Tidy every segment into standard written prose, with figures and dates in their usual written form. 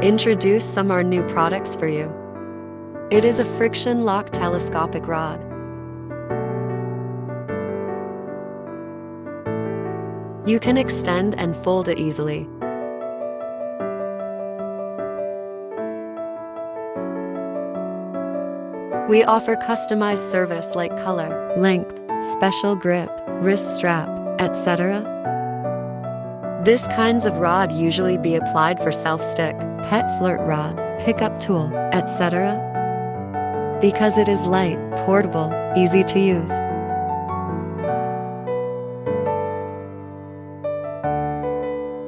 Introduce some our new products for you. It is a friction lock telescopic rod. You can extend and fold it easily. We offer customized service like color, length, special grip, wrist strap, etc. This kinds of rod usually be applied for self-stick, pet flirt rod, pickup tool, etc. Because it is light, portable, easy to use.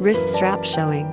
Wrist strap showing.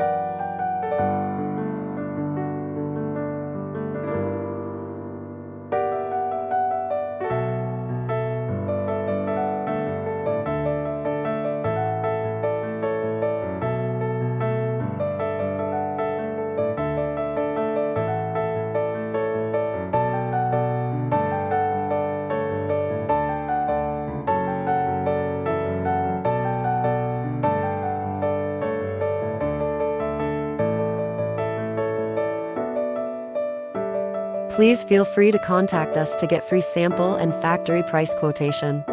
Please feel free to contact us to get free sample and factory price quotation.